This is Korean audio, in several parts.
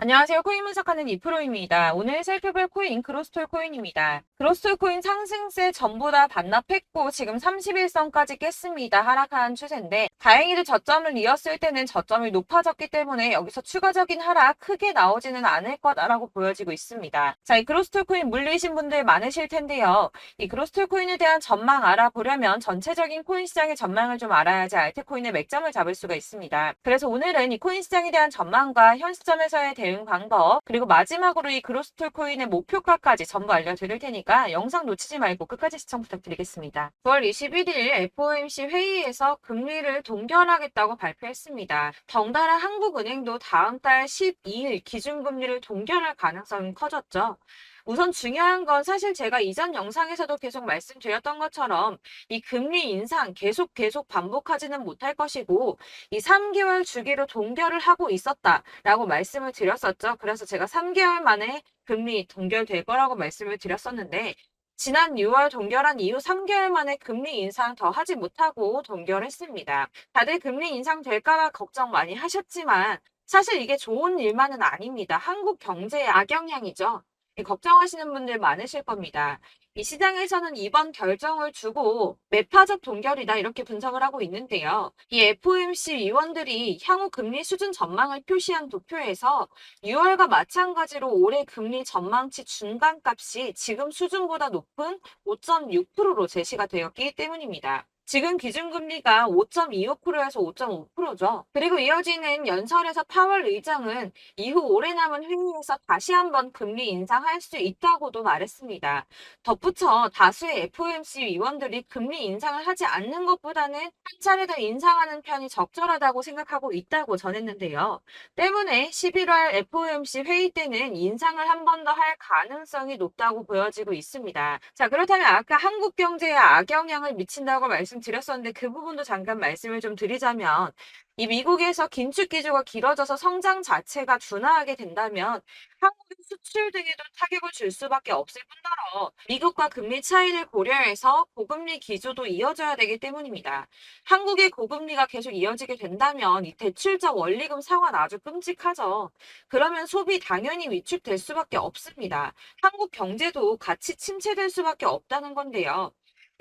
안녕하세요. 코인 분석하는 이프로입니다. 오늘 살펴볼 코인 그로스톨 코인입니다. 그로스톨 코인 상승세 전부 다 반납했고 지금 31선까지 깼습니다. 하락한 추세인데 다행히도 저점을 이었을 때는 저점이 높아졌기 때문에 여기서 추가적인 하락 크게 나오지는 않을 거다라고 보여지고 있습니다. 자, 이 그로스톨 코인 물리신 분들 많으실 텐데요. 이 그로스톨 코인에 대한 전망 알아보려면 전체적인 코인 시장의 전망을 좀 알아야지 알트코인의 맥점을 잡을 수가 있습니다. 그래서 오늘은 이 코인 시장에 대한 전망과 현 시점에서의 대응 방법, 그리고 마지막으로 이 그로스톨 코인의 목표가까지 전부 알려드릴 테니까 영상 놓치지 말고 끝까지 시청 부탁드리겠습니다. 9월 21일 FOMC 회의에서 금리를 동결하겠다고 발표했습니다. 덩달아 한국은행도 다음 달 12일 기준금리를 동결할 가능성이 커졌죠. 우선 중요한 건 사실 제가 이전 영상에서도 계속 말씀드렸던 것처럼 이 금리 인상 계속 반복하지는 못할 것이고 이 3개월 주기로 동결을 하고 있었다라고 말씀을 드렸었죠. 그래서 제가 3개월 만에 금리 동결될 거라고 말씀을 드렸었는데 지난 6월 동결한 이후 3개월 만에 금리 인상 더 하지 못하고 동결했습니다. 다들 금리 인상 될까봐 걱정 많이 하셨지만 사실 이게 좋은 일만은 아닙니다. 한국 경제에 악영향이죠. 걱정하시는 분들 많으실 겁니다. 이 시장에서는 이번 결정을 두고 매파적 동결이다 이렇게 분석을 하고 있는데요. 이 FOMC 위원들이 향후 금리 수준 전망을 표시한 도표에서 6월과 마찬가지로 올해 금리 전망치 중간값이 지금 수준보다 높은 5.6%로 제시가 되었기 때문입니다. 지금 기준금리가 5.25%에서 5.5%죠. 그리고 이어지는 연설에서 파월 의장은 이후 오래 남은 회의에서 다시 한번 금리 인상할 수 있다고도 말했습니다. 덧붙여 다수의 FOMC 위원들이 금리 인상을 하지 않는 것보다는 한 차례 더 인상하는 편이 적절하다고 생각하고 있다고 전했는데요. 때문에 11월 FOMC 회의 때는 인상을 한 번 더 할 가능성이 높다고 보여지고 있습니다. 자, 그렇다면 아까 한국 경제에 악영향을 미친다고 말씀드렸었는데 그 부분도 잠깐 말씀을 좀 드리자면 이 미국에서 긴축 기조가 길어져서 성장 자체가 둔화하게 된다면 한국의 수출 등에도 타격을 줄 수밖에 없을 뿐더러 미국과 금리 차이를 고려해서 고금리 기조도 이어져야 되기 때문입니다. 한국의 고금리가 계속 이어지게 된다면 이 대출자 원리금 상환 아주 끔찍하죠. 그러면 소비 당연히 위축될 수밖에 없습니다. 한국 경제도 같이 침체될 수밖에 없다는 건데요.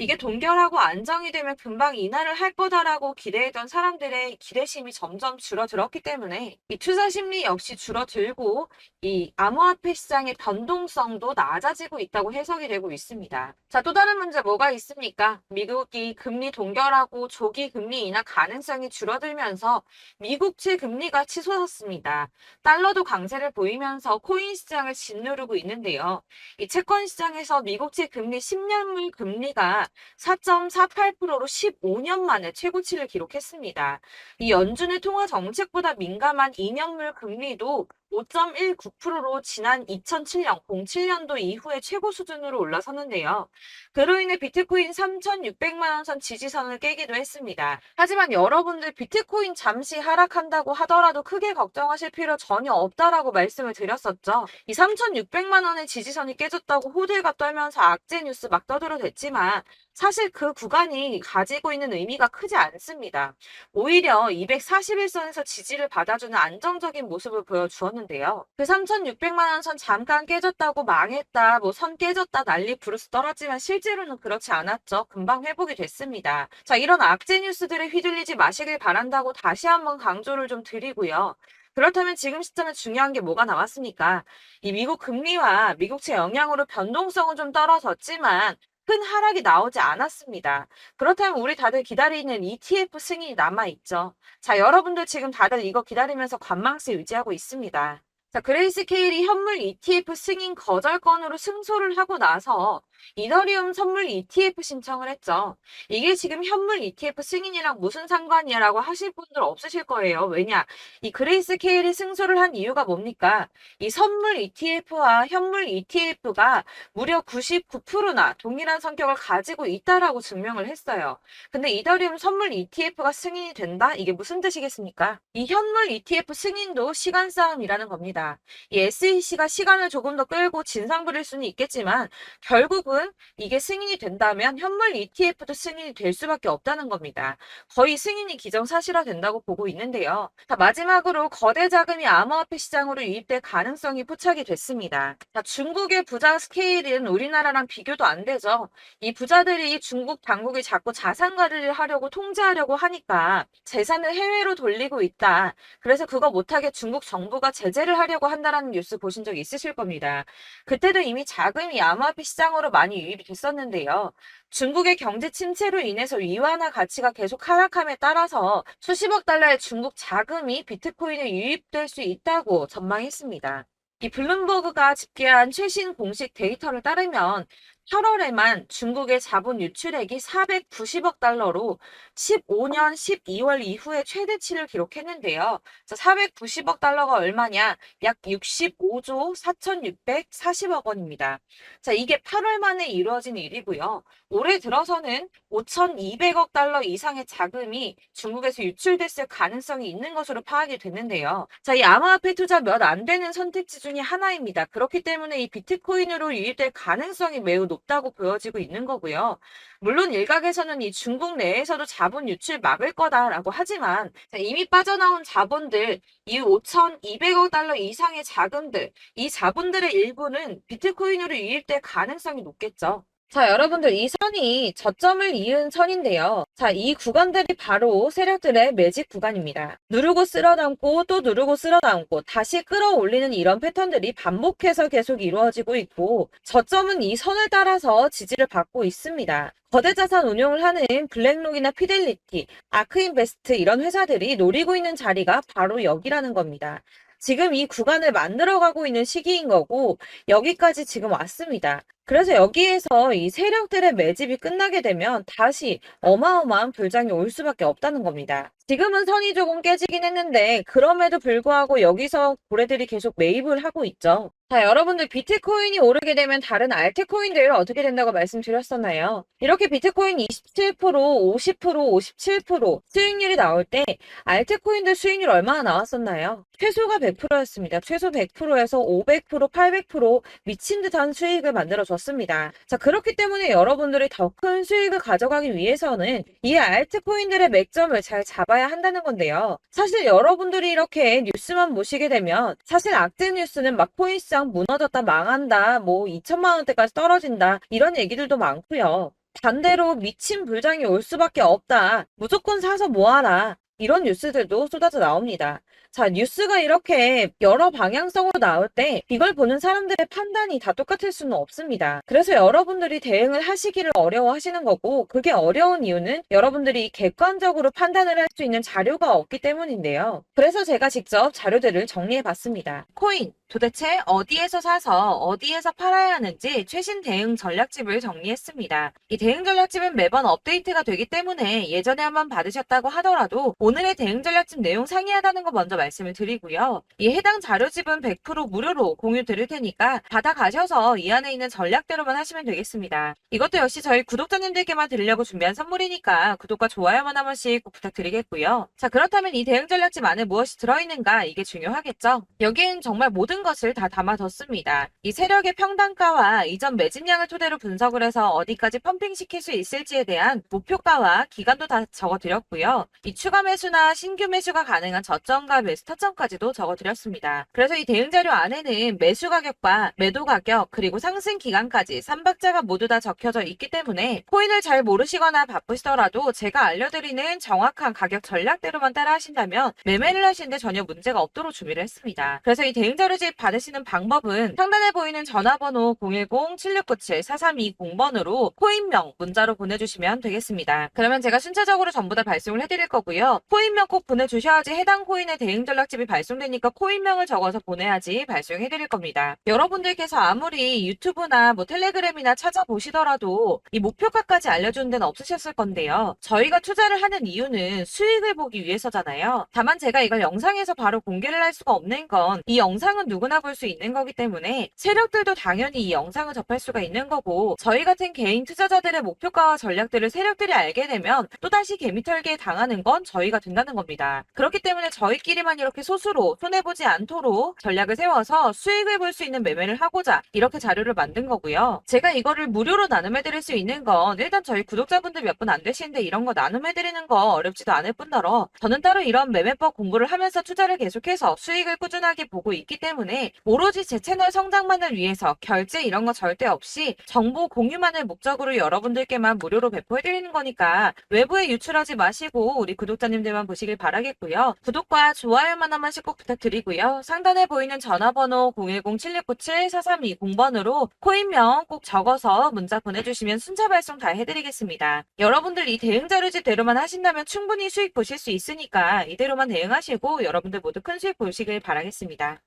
이게 동결하고 안정이 되면 금방 인하를 할 거다라고 기대했던 사람들의 기대심이 점점 줄어들었기 때문에 이 투자 심리 역시 줄어들고 이 암호화폐 시장의 변동성도 낮아지고 있다고 해석이 되고 있습니다. 자, 또 다른 문제 뭐가 있습니까? 미국이 금리 동결하고 조기 금리 인하 가능성이 줄어들면서 미국채 금리가 치솟았습니다. 달러도 강세를 보이면서 코인 시장을 짓누르고 있는데요. 이 채권 시장에서 미국채 금리 10년물 금리가 4.48%로 15년 만에 최고치를 기록했습니다. 이 연준의 통화 정책보다 민감한 2년물 금리도 5.19%로 지난 2007년, 07년도 이후에 최고 수준으로 올라섰는데요. 그로 인해 비트코인 3,600만 원 선 지지선을 깨기도 했습니다. 하지만 여러분들 비트코인 잠시 하락한다고 하더라도 크게 걱정하실 필요 전혀 없다라고 말씀을 드렸었죠. 이 3,600만 원의 지지선이 깨졌다고 호들갑 떨면서 악재 뉴스 막 떠들어댔지만 사실 그 구간이 가지고 있는 의미가 크지 않습니다. 오히려 241선에서 지지를 받아주는 안정적인 모습을 보여주었는데요. 그 3,600만 원 선 잠깐 깨졌다고 망했다, 뭐 선 깨졌다 난리 부르스 떨었지만 실제로는 그렇지 않았죠. 금방 회복이 됐습니다. 자, 이런 악재 뉴스들에 휘둘리지 마시길 바란다고 다시 한번 강조를 좀 드리고요. 그렇다면 지금 시점에 중요한 게 뭐가 남았습니까? 이 미국 금리와 미국채 영향으로 변동성은 좀 떨어졌지만 큰 하락이 나오지 않았습니다. 그렇다면 우리 다들 기다리는 ETF 승인이 남아있죠. 자, 여러분들 지금 다들 이거 기다리면서 관망세 유지하고 있습니다. 자, 그레이스케일이 현물 ETF 승인 거절 건으로 승소를 하고 나서 이더리움 선물 ETF 신청을 했죠. 이게 지금 현물 ETF 승인이랑 무슨 상관이야라고 하실 분들 없으실 거예요. 왜냐? 이 그레이스케일이 승소를 한 이유가 뭡니까? 이 선물 ETF와 현물 ETF가 무려 99%나 동일한 성격을 가지고 있다라고 증명을 했어요. 근데 이더리움 선물 ETF가 승인이 된다? 이게 무슨 뜻이겠습니까? 이 현물 ETF 승인도 시간 싸움이라는 겁니다. 있습니다. 이 SEC가 시간을 조금 더 끌고 진상 부릴 수는 있겠지만 결국은 이게 승인이 된다면 현물 ETF도 승인이 될 수밖에 없다는 겁니다. 거의 승인이 기정사실화 된다고 보고 있는데요. 자, 마지막으로 거대 자금이 암호화폐 시장으로 유입될 가능성이 포착이 됐습니다. 자, 중국의 부자 스케일은 우리나라랑 비교도 안 되죠. 이 부자들이 중국 당국이 자꾸 자산 관리를 하려고 통제하려고 하니까 재산을 해외로 돌리고 있다. 그래서 그거 못하게 중국 정부가 제재를 하려고 한다라는 뉴스 보신 적 있으실 겁니다. 그때도 이미 자금이 암호화폐 시장으로 많이 유입이 됐었는데요. 중국의 경제 침체로 인해서 위안화 가치가 계속 하락함에 따라서 수십억 달러의 중국 자금이 비트코인에 유입될 수 있다고 전망했습니다. 이 블룸버그가 집계한 최신 공식 데이터를 따르면 8월에만 중국의 자본 유출액이 490억 달러로 15년 12월 이후에 최대치를 기록했는데요. 490억 달러가 얼마냐? 약 65조 4,640억 원입니다. 자, 이게 8월 만에 이루어진 일이고요. 올해 들어서는 5,200억 달러 이상의 자금이 중국에서 유출됐을 가능성이 있는 것으로 파악이 됐는데요. 자, 이 암호화폐 투자 몇 안 되는 선택지 중에 하나입니다. 그렇기 때문에 이 비트코인으로 유입될 가능성이 매우 높다고 보여지고 있는 거고요. 물론 일각에서는 이 중국 내에서도 자본 유출 막을 거다라고 하지만 이미 빠져나온 자본들, 이 5,200억 달러 이상의 자금들, 이 자본들의 일부는 비트코인으로 유입될 가능성이 높겠죠. 자, 여러분들 이 선이 저점을 이은 선인데요. 자, 이 구간들이 바로 세력들의 매직 구간입니다. 누르고 쓸어담고 또 누르고 쓸어담고 다시 끌어올리는 이런 패턴들이 반복해서 계속 이루어지고 있고 저점은 이 선을 따라서 지지를 받고 있습니다. 거대 자산 운용을 하는 블랙록이나 피델리티, 아크인베스트 이런 회사들이 노리고 있는 자리가 바로 여기라는 겁니다. 지금 이 구간을 만들어가고 있는 시기인 거고 여기까지 지금 왔습니다. 그래서 여기에서 이 세력들의 매집이 끝나게 되면 다시 어마어마한 불장이 올 수밖에 없다는 겁니다. 지금은 선이 조금 깨지긴 했는데 그럼에도 불구하고 여기서 고래들이 계속 매입을 하고 있죠. 자, 여러분들 비트코인이 오르게 되면 다른 알트코인들 어떻게 된다고 말씀드렸었나요? 이렇게 비트코인 27%, 50%, 57% 수익률이 나올 때 알트코인들 수익률 얼마나 나왔었나요? 최소가 100%였습니다. 최소 100%에서 500%, 800% 미친 듯한 수익을 만들어줬습니다. 자, 그렇기 때문에 여러분들이 더 큰 수익을 가져가기 위해서는 이 알트코인들의 맥점을 잘 잡아야 한다는 건데요. 사실 여러분들이 이렇게 뉴스만 보시게 되면 사실 악재 뉴스는 막 코인 시장 무너졌다, 망한다, 뭐 2천만 원대까지 떨어진다 이런 얘기들도 많고요. 반대로 미친 불장이 올 수밖에 없다. 무조건 사서 모아라. 이런 뉴스들도 쏟아져 나옵니다. 자, 뉴스가 이렇게 여러 방향성으로 나올 때 이걸 보는 사람들의 판단이 다 똑같을 수는 없습니다. 그래서 여러분들이 대응을 하시기를 어려워하시는 거고 그게 어려운 이유는 여러분들이 객관적으로 판단을 할 수 있는 자료가 없기 때문인데요. 그래서 제가 직접 자료들을 정리해 봤습니다. 코인 도대체 어디에서 사서 어디에서 팔아야 하는지 최신 대응 전략집을 정리했습니다. 이 대응 전략집은 매번 업데이트가 되기 때문에 예전에 한번 받으셨다고 하더라도 오늘의 대응 전략집 내용 상이하다는 거 먼저 말씀을 드리고요. 이 해당 자료집은 100% 무료로 공유 드릴 테니까 받아가셔서 이 안에 있는 전략대로만 하시면 되겠습니다. 이것도 역시 저희 구독자님들께만 드리려고 준비한 선물이니까 구독과 좋아요만 한 번씩 꼭 부탁드리겠고요. 자, 그렇다면 이 대응 전략집 안에 무엇이 들어있는가 이게 중요하겠죠. 여기엔 정말 모든 것을 다 담아뒀습니다. 이 세력의 평단가와 이전 매집량을 토대로 분석을 해서 어디까지 펌핑시킬 수 있을지에 대한 목표가와 기간도 다 적어드렸고요. 이 추가 매수나 신규 매수가 가능한 저점과 매수 타점까지도 적어드렸습니다. 그래서 이 대응 자료 안에는 매수 가격과 매도 가격 그리고 상승 기간까지 3박자가 모두 다 적혀져 있기 때문에 코인을 잘 모르시거나 바쁘시더라도 제가 알려드리는 정확한 가격 전략대로만 따라 하신다면 매매를 하시는데 전혀 문제가 없도록 준비를 했습니다. 그래서 이 대응 자료집 받으시는 방법은 상단에 보이는 전화번호 010-7697-4320번으로 코인명 문자로 보내주시면 되겠습니다. 그러면 제가 순차적으로 전부 다 발송을 해드릴 거고요. 코인명 꼭 보내주셔야지 해당 코인의 대응 전략집이 발송되니까 코인명을 적어서 보내야지 발송해드릴 겁니다. 여러분들께서 아무리 유튜브나 뭐 텔레그램이나 찾아보시더라도 이 목표가까지 알려주는 데는 없으셨을 건데요. 저희가 투자를 하는 이유는 수익을 보기 위해서잖아요. 다만 제가 이걸 영상에서 바로 공개를 할 수가 없는 건 이 영상은 누구나 볼 수 있는 거기 때문에 세력들도 당연히 이 영상을 접할 수가 있는 거고, 저희 같은 개인 투자자들의 목표가와 전략들을 세력들이 알게 되면 또다시 개미털기에 당하는 건 저희가 된다는 겁니다. 그렇기 때문에 저희끼리만 이렇게 소수로 손해보지 않도록 전략을 세워서 수익을 볼 수 있는 매매를 하고자 이렇게 자료를 만든 거고요. 제가 이거를 무료로 나눔해드릴 수 있는 건 일단 저희 구독자분들 몇 분 안 되시는데 이런 거 나눔해드리는 거 어렵지도 않을 뿐더러 저는 따로 이런 매매법 공부를 하면서 투자를 계속해서 수익을 꾸준하게 보고 있기 때문에 오로지 제 채널 성장만을 위해서 결제 이런 거 절대 없이 정보 공유만을 목적으로 여러분들께만 무료로 배포해드리는 거니까 외부에 유출하지 마시고 우리 구독자님들만 보시길 바라겠고요. 구독과 좋아요만 한 번씩 꼭 부탁드리고요. 상단에 보이는 전화번호 010-7697-4320번으로 코인명 꼭 적어서 문자 보내주시면 순차 발송 다 해드리겠습니다. 여러분들 이 대응 자료집대로만 하신다면 충분히 수익 보실 수 있으니까 이대로만 대응하시고 여러분들 모두 큰 수익 보시길 바라겠습니다.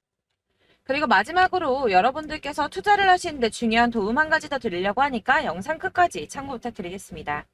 그리고 마지막으로 여러분들께서 투자를 하시는데 중요한 도움 한 가지 더 드리려고 하니까 영상 끝까지 참고 부탁드리겠습니다.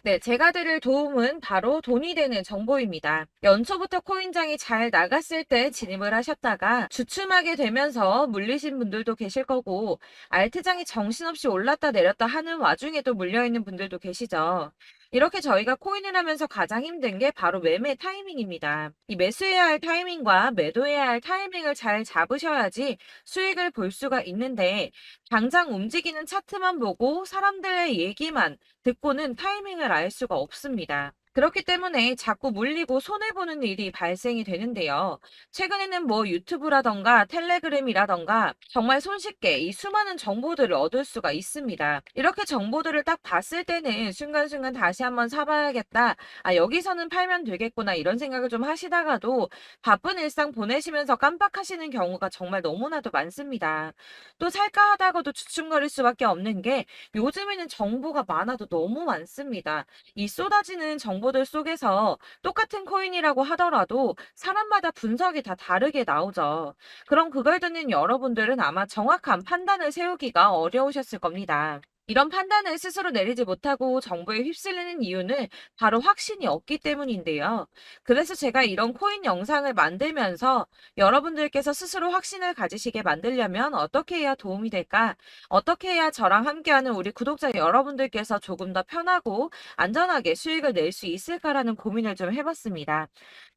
네, 제가 드릴 도움은 바로 돈이 되는 정보입니다. 연초부터 코인장이 잘 나갔을 때 진입을 하셨다가 주춤하게 되면서 물리신 분들도 계실 거고, 알트장이 정신없이 올랐다 내렸다 하는 와중에도 물려있는 분들도 계시죠. 이렇게 저희가 코인을 하면서 가장 힘든 게 바로 매매 타이밍입니다. 이 매수해야 할 타이밍과 매도해야 할 타이밍을 잘 잡으셔야지 수익을 볼 수가 있는데, 당장 움직이는 차트만 보고 사람들의 얘기만 듣고는 타이밍을 알 수가 없습니다. 그렇기 때문에 자꾸 물리고 손해보는 일이 발생이 되는데요. 최근에는 뭐 유튜브라던가 텔레그램이라던가 정말 손쉽게 이 수많은 정보들을 얻을 수가 있습니다. 이렇게 정보들을 딱 봤을 때는 순간순간 다시 한번 사봐야겠다. 아, 여기서는 팔면 되겠구나. 이런 생각을 좀 하시다가도 바쁜 일상 보내시면서 깜빡하시는 경우가 정말 너무나도 많습니다. 또 살까 하다가도 주춤거릴 수밖에 없는 게 요즘에는 정보가 많아도 너무 많습니다. 이 쏟아지는 정보들 속에서 똑같은 코인이라고 하더라도 사람마다 분석이 다 다르게 나오죠. 그럼 그걸 듣는 여러분들은 아마 정확한 판단을 세우기가 어려우셨을 겁니다. 이런 판단을 스스로 내리지 못하고 정보에 휩쓸리는 이유는 바로 확신이 없기 때문인데요. 그래서 제가 이런 코인 영상을 만들면서 여러분들께서 스스로 확신을 가지시게 만들려면 어떻게 해야 도움이 될까? 어떻게 해야 저랑 함께하는 우리 구독자 여러분들께서 조금 더 편하고 안전하게 수익을 낼 수 있을까라는 고민을 좀 해봤습니다.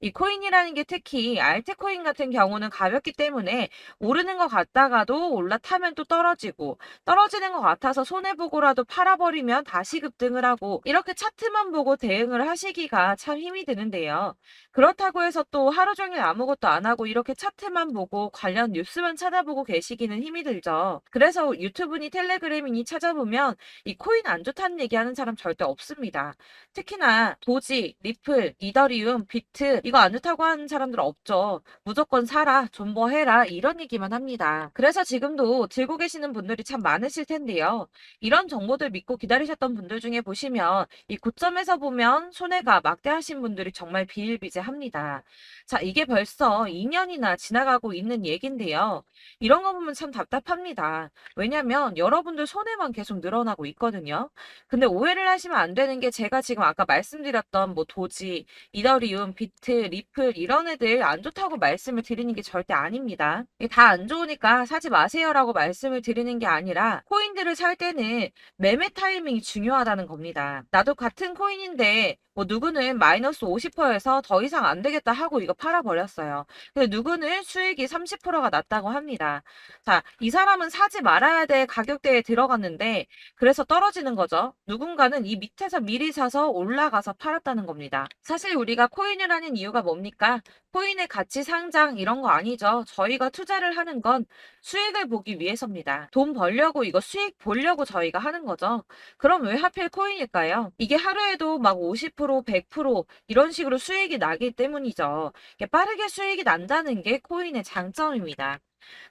이 코인이라는 게 특히 알트코인 같은 경우는 가볍기 때문에 오르는 것 같다가도 올라타면 또 떨어지고, 떨어지는 것 같아서 손해보고라도 팔아버리면 다시 급등을 하고, 이렇게 차트만 보고 대응을 하시기가 참 힘이 드는데요. 그렇다고 해서 또 하루 종일 아무것도 안 하고 이렇게 차트만 보고 관련 뉴스만 찾아보고 계시기는 힘이 들죠. 그래서 유튜브니 텔레그램이니 찾아보면 이 코인 안 좋다는 얘기하는 사람 절대 없습니다. 특히나 도지, 리플, 이더리움, 비트 이거 안 좋다고 하는 사람들 없죠. 무조건 사라, 존버해라 이런 얘기만 합니다. 그래서 지금도 들고 계시는 분들이 참 많으실 텐데요. 이런 정보들 믿고 기다리셨던 분들 중에 보시면 이 고점에서 보면 손해가 막대하신 분들이 정말 비일비재합니다. 자, 이게 벌써 2년이나 지나가고 있는 얘긴데요. 이런 거 보면 참 답답합니다. 왜냐면 여러분들 손해만 계속 늘어나고 있거든요. 근데 오해를 하시면 안 되는 게 제가 지금 아까 말씀드렸던 뭐 도지, 이더리움, 비트, 리플 이런 애들 안 좋다고 말씀을 드리는 게 절대 아닙니다. 다 안 좋으니까 사지 마세요라고 말씀을 드리는 게 아니라 코인들을 살 때는 매매 타이밍이 중요하다는 겁니다. 나도 같은 코인인데 뭐 누구는 마이너스 50%에서 더 이상 안 되겠다 하고 이거 팔아버렸어요. 근데 누구는 수익이 30%가 났다고 합니다. 자, 이 사람은 사지 말아야 될 가격대에 들어갔는데 그래서 떨어지는 거죠. 누군가는 이 밑에서 미리 사서 올라가서 팔았다는 겁니다. 사실 우리가 코인을 하는 이유가 뭡니까? 코인의 가치 상장 이런 거 아니죠. 저희가 투자를 하는 건 수익을 보기 위해서입니다. 돈 벌려고 이거 수익 보려고 저희가 하는 거죠. 그럼 왜 하필 코인일까요? 이게 하루에도 막 50%, 100% 이런 식으로 수익이 나기 때문이죠. 이게 빠르게 수익이 난다는 게 코인의 장점입니다.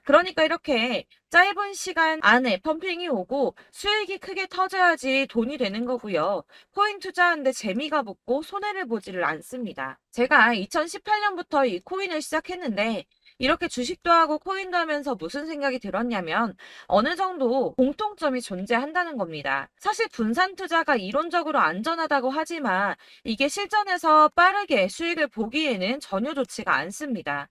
그러니까 이렇게 짧은 시간 안에 펌핑이 오고 수익이 크게 터져야지 돈이 되는 거고요. 코인 투자하는데 재미가 붙고 손해를 보지를 않습니다. 제가 2018년부터 이 코인을 시작했는데 이렇게 주식도 하고 코인도 하면서 무슨 생각이 들었냐면 어느 정도 공통점이 존재한다는 겁니다. 사실 분산 투자가 이론적으로 안전하다고 하지만 이게 실전에서 빠르게 수익을 보기에는 전혀 좋지가 않습니다.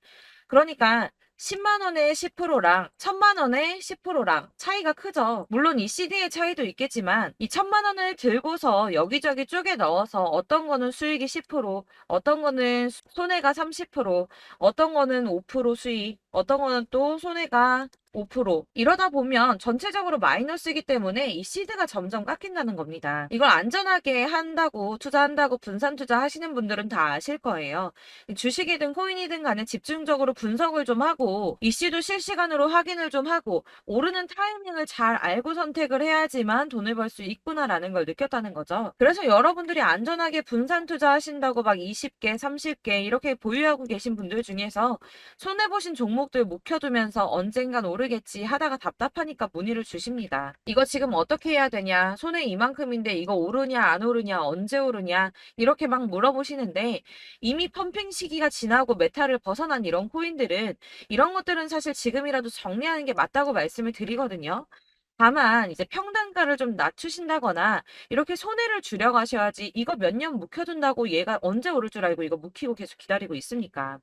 그러니까 10만 원에 10%랑 1000만 원에 10%랑 차이가 크죠. 물론 이 CD의 차이도 있겠지만 이 1000만 원을 들고서 여기저기 쪼개 넣어서 어떤 거는 수익이 10%, 어떤 거는 손해가 30%, 어떤 거는 5% 수익, 어떤 거는 또 손해가 5%. 이러다 보면 전체적으로 마이너스이기 때문에 이 시드가 점점 깎인다는 겁니다. 이걸 안전하게 한다고 투자한다고 분산 투자하시는 분들은 다 아실 거예요. 주식이든 코인이든 간에 집중적으로 분석을 좀 하고 이슈도 실시간으로 확인을 좀 하고 오르는 타이밍을 잘 알고 선택을 해야지만 돈을 벌 수 있구나라는 걸 느꼈다는 거죠. 그래서 여러분들이 안전하게 분산 투자하신다고 막 20개, 30개 이렇게 보유하고 계신 분들 중에서 손해보신 종목들 묵혀두면서 언젠간 오르겠지 하다가 답답하니까 문의를 주십니다. 이거 지금 어떻게 해야 되냐? 손해 이만큼인데 이거 오르냐 안 오르냐 언제 오르냐 이렇게 막 물어보시는데 이미 펌핑 시기가 지나고 메타를 벗어난 이런 코인들은 이런 것들은 사실 지금이라도 정리하는 게 맞다고 말씀을 드리거든요. 다만 이제 평단가를 좀 낮추신다거나 이렇게 손해를 줄여가셔야지 이거 몇 년 묵혀둔다고 얘가 언제 오를 줄 알고 이거 묵히고 계속 기다리고 있습니까?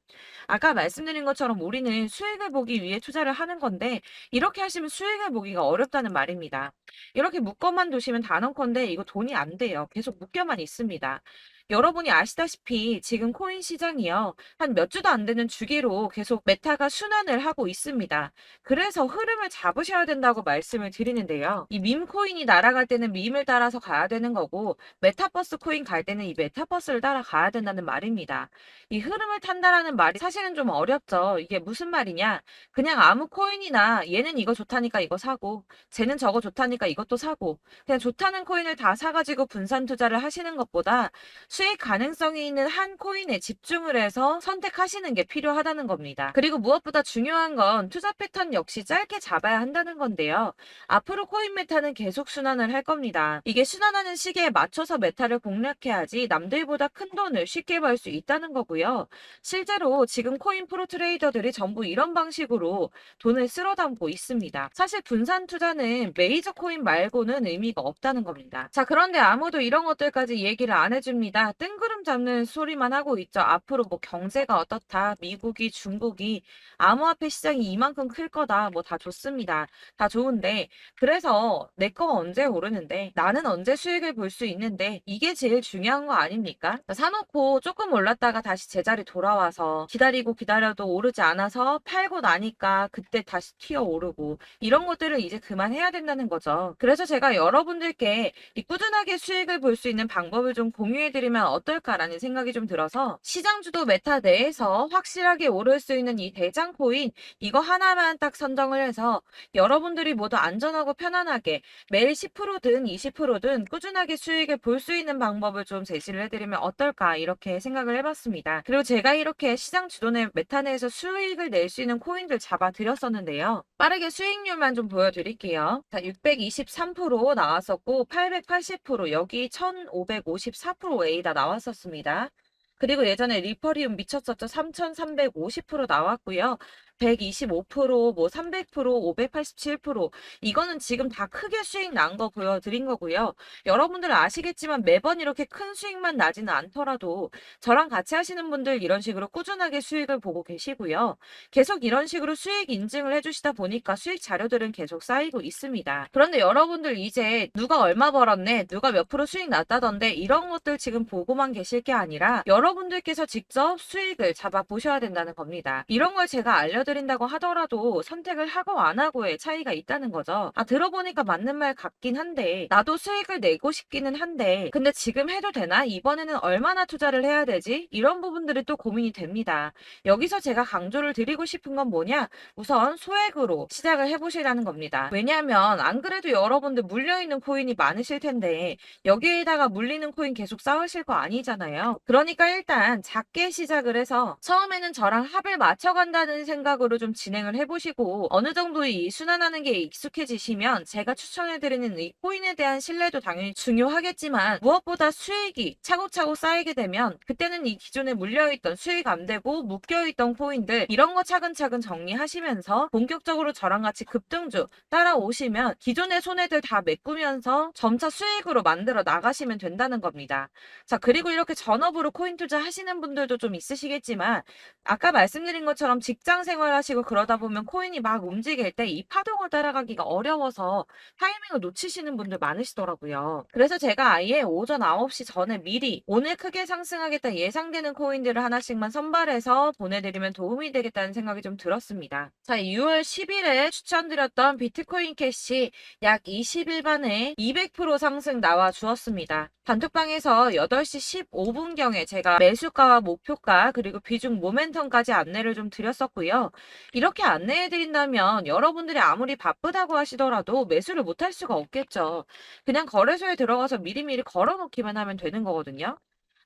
아까 말씀드린 것처럼 우리는 수익을 보기 위해 투자를 하는 건데 이렇게 하시면 수익을 보기가 어렵다는 말입니다. 이렇게 묶어만 두시면 단언컨대 이거 돈이 안 돼요. 계속 묶여만 있습니다. 여러분이 아시다시피 지금 코인 시장이요. 한 몇 주도 안 되는 주기로 계속 메타가 순환을 하고 있습니다. 그래서 흐름을 잡으셔야 된다고 말씀을 드리는데요. 이 밈 코인이 날아갈 때는 밈을 따라서 가야 되는 거고 메타버스 코인 갈 때는 이 메타버스를 따라가야 된다는 말입니다. 이 흐름을 탄다라는 말이 사실은 좀 어렵죠. 이게 무슨 말이냐? 그냥 아무 코인이나 얘는 이거 좋다니까 이거 사고 쟤는 저거 좋다니까 이것도 사고 그냥 좋다는 코인을 다 사가지고 분산 투자를 하시는 것보다 수익 가능성이 있는 한 코인에 집중을 해서 선택하시는 게 필요하다는 겁니다. 그리고 무엇보다 중요한 건 투자 패턴 역시 짧게 잡아야 한다는 건데요. 앞으로 코인 메타는 계속 순환을 할 겁니다. 이게 순환하는 시기에 맞춰서 메타를 공략해야지 남들보다 큰 돈을 쉽게 벌 수 있다는 거고요. 실제로 지금 코인 프로 트레이더들이 전부 이런 방식으로 돈을 쓸어 담고 있습니다. 사실 분산 투자는 메이저 코인 말고는 의미가 없다는 겁니다. 자, 그런데 아무도 이런 것들까지 얘기를 안 해줍니다. 뜬구름 잡는 소리만 하고 있죠. 앞으로 뭐 경제가 어떻다, 미국이, 중국이, 암호화폐 시장이 이만큼 클 거다, 뭐 다 좋습니다. 다 좋은데, 그래서 내 거 언제 오르는데, 나는 언제 수익을 볼 수 있는데, 이게 제일 중요한 거 아닙니까? 사놓고 조금 올랐다가 다시 제자리 돌아와서 기다리고 기다려도 오르지 않아서 팔고 나니까 그때 다시 튀어 오르고, 이런 것들을 이제 그만해야 된다는 거죠. 그래서 제가 여러분들께 이 꾸준하게 수익을 볼 수 있는 방법을 좀 공유해드리면 어떨까라는 생각이 좀 들어서 시장 주도 메타 내에서 확실하게 오를 수 있는 이 대장 코인 이거 하나만 딱 선정을 해서 여러분들이 모두 안전하고 편안하게 매일 10%든 20%든 꾸준하게 수익을 볼 수 있는 방법을 좀 제시를 해드리면 어떨까 이렇게 생각을 해봤습니다. 그리고 제가 이렇게 시장 주도내 메타 내에서 수익을 낼 수 있는 코인들 잡아드렸었는데요. 빠르게 수익률만 좀 보여드릴게요. 자, 623% 나왔었고 880% 여기 1554%A다 나왔었습니다. 그리고 예전에 리퍼리움 미쳤었죠. 3350% 나왔고요. 125%, 뭐 300%, 587% 이거는 지금 다 크게 수익 난 거 보여드린 거고요. 여러분들 아시겠지만 매번 이렇게 큰 수익만 나지는 않더라도 저랑 같이 하시는 분들 이런 식으로 꾸준하게 수익을 보고 계시고요. 계속 이런 식으로 수익 인증을 해주시다 보니까 수익 자료들은 계속 쌓이고 있습니다. 그런데 여러분들 이제 누가 얼마 벌었네, 누가 몇 프로 수익 났다던데 이런 것들 지금 보고만 계실 게 아니라 여러분들께서 직접 수익을 잡아 보셔야 된다는 겁니다. 이런 걸 제가 알려드린다고 하더라도 선택을 하고 안 하고의 차이가 있다는 거죠. 아, 들어보니까 맞는 말 같긴 한데 나도 수익을 내고 싶기는 한데 근데 지금 해도 되나? 이번에는 얼마나 투자를 해야 되지? 이런 부분들이 또 고민이 됩니다. 여기서 제가 강조를 드리고 싶은 건 뭐냐? 우선 소액으로 시작을 해보시라는 겁니다. 왜냐하면 안 그래도 여러분들 물려있는 코인이 많으실 텐데 여기에다가 물리는 코인 계속 쌓으실 거 아니잖아요. 그러니까 일단 작게 시작을 해서 처음에는 저랑 합을 맞춰간다는 생각으로 좀 진행을 해보시고 어느 정도 이 순환하는 게 익숙해지시면 제가 추천해드리는 이 코인에 대한 신뢰도 당연히 중요하겠지만 무엇보다 수익이 차곡차곡 쌓이게 되면 그때는 이 기존에 물려있던 수익 안 되고 묶여있던 코인들 이런 거 차근차근 정리하시면서 본격적으로 저랑 같이 급등주 따라오시면 기존의 손해들 다 메꾸면서 점차 수익으로 만들어 나가시면 된다는 겁니다. 자, 그리고 이렇게 전업으로 코인 투자 하시는 분들도 좀 있으시겠지만 아까 말씀드린 것처럼 직장 생활 생활 하시고 그러다 보면 코인이 막 움직일 때 이 파동을 따라가기가 어려워서 타이밍을 놓치시는 분들 많으시더라고요. 그래서 제가 아예 오전 9시 전에 미리 오늘 크게 상승하겠다 예상되는 코인들을 하나씩만 선발해서 보내드리면 도움이 되겠다는 생각이 좀 들었습니다. 자, 6월 10일에 추천드렸던 비트코인 캐시 약 20일 만에 200% 상승 나와 주었습니다. 단톡방에서 8시 15분경에 제가 매수가와 목표가 그리고 비중 모멘텀까지 안내를 좀 드렸었고요. 이렇게 안내해드린다면 여러분들이 아무리 바쁘다고 하시더라도 매수를 못할 수가 없겠죠. 그냥 거래소에 들어가서 미리미리 걸어놓기만 하면 되는 거거든요.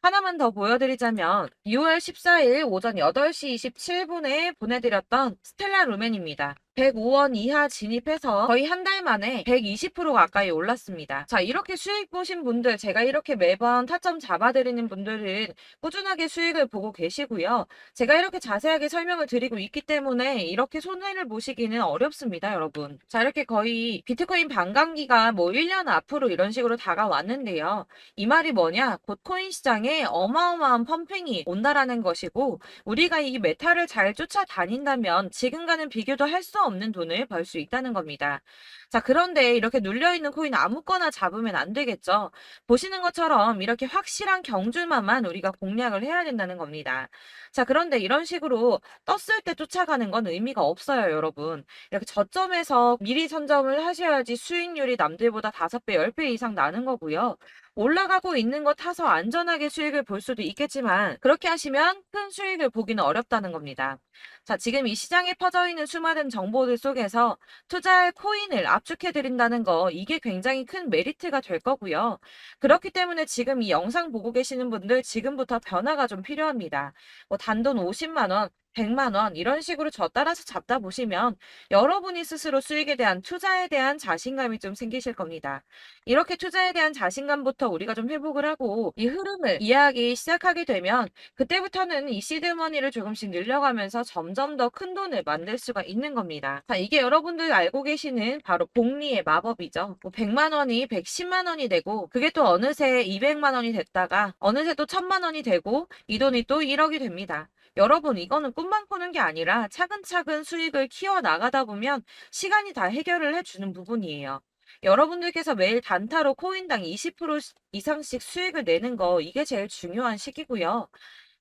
하나만 더 보여드리자면 6월 14일 오전 8시 27분에 보내드렸던 스텔라 루멘입니다. 105원 이하 진입해서 거의 한 달 만에 120% 가까이 올랐습니다. 자, 이렇게 수익 보신 분들, 제가 이렇게 매번 타점 잡아드리는 분들은 꾸준하게 수익을 보고 계시고요. 제가 이렇게 자세하게 설명을 드리고 있기 때문에 이렇게 손해를 보시기는 어렵습니다, 여러분. 자, 이렇게 거의 비트코인 반감기가 뭐 1년 앞으로 이런 식으로 다가왔는데요. 이 말이 뭐냐? 곧 코인 시장에 어마어마한 펌핑이 온다라는 것이고, 우리가 이 메타를 잘 쫓아다닌다면 지금과는 비교도 할 수 없는 돈을 벌 수 있다는 겁니다. 자, 그런데 이렇게 눌려있는 코인 아무거나 잡으면 안 되겠죠. 보시는 것처럼 이렇게 확실한 경주만만 우리가 공략을 해야 된다는 겁니다. 자, 그런데 이런 식으로 떴을 때 쫓아가는 건 의미가 없어요, 여러분. 이렇게 저점에서 미리 선점을 하셔야지 수익률이 남들보다 5배, 10배 이상 나는 거고요. 올라가고 있는 거 타서 안전하게 수익을 볼 수도 있겠지만 그렇게 하시면 큰 수익을 보기는 어렵다는 겁니다. 자, 지금 이 시장에 퍼져 있는 수많은 정보들 속에서 투자할 코인을 압축해 드린다는 거 이게 굉장히 큰 메리트가 될 거고요. 그렇기 때문에 지금 이 영상 보고 계시는 분들 지금부터 변화가 좀 필요합니다. 뭐 단돈 50만 원, 100만 원 이런 식으로 저 따라서 잡다 보시면 여러분이 스스로 수익에 대한 투자에 대한 자신감이 좀 생기실 겁니다. 이렇게 투자에 대한 자신감부터 우리가 좀 회복을 하고 이 흐름을 이해하기 시작하게 되면 그때부터는 이 시드머니를 조금씩 늘려가면서 점점 더 큰 돈을 만들 수가 있는 겁니다. 자, 이게 여러분들 알고 계시는 바로 복리의 마법이죠. 뭐 100만 원이 110만 원이 되고 그게 또 어느새 200만 원이 됐다가 어느새 또 1000만 원이 되고 이 돈이 또 1억이 됩니다. 여러분, 이거는 꿈만 꾸는 게 아니라 차근차근 수익을 키워 나가다 보면 시간이 다 해결을 해주는 부분이에요. 여러분들께서 매일 단타로 코인당 20% 이상씩 수익을 내는 거 이게 제일 중요한 시기고요.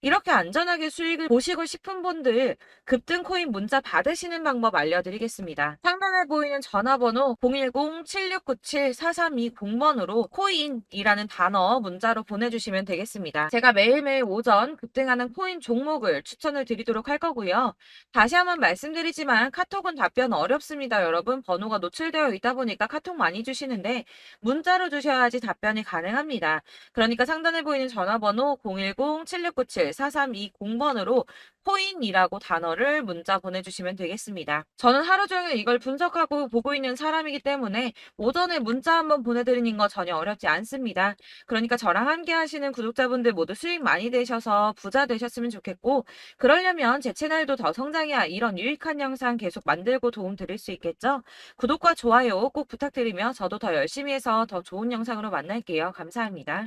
이렇게 안전하게 수익을 보시고 싶은 분들 급등 코인 문자 받으시는 방법 알려드리겠습니다. 상단에 보이는 전화번호 010-7697-4320번으로 코인이라는 단어 문자로 보내주시면 되겠습니다. 제가 매일매일 오전 급등하는 코인 종목을 추천을 드리도록 할 거고요. 다시 한번 말씀드리지만 카톡은 답변 어렵습니다. 여러분, 번호가 노출되어 있다 보니까 카톡 많이 주시는데 문자로 주셔야지 답변이 가능합니다. 그러니까 상단에 보이는 전화번호 010-7697-4320번으로 코인이라고 단어를 문자 보내주시면 되겠습니다. 저는 하루 종일 이걸 분석하고 보고 있는 사람이기 때문에 오전에 문자 한번 보내드리는 거 전혀 어렵지 않습니다. 그러니까 저랑 함께 하시는 구독자분들 모두 수익 많이 되셔서 부자 되셨으면 좋겠고, 그러려면 제 채널도 더 성장해야 이런 유익한 영상 계속 만들고 도움 드릴 수 있겠죠? 구독과 좋아요 꼭 부탁드리며 저도 더 열심히 해서 더 좋은 영상으로 만날게요. 감사합니다.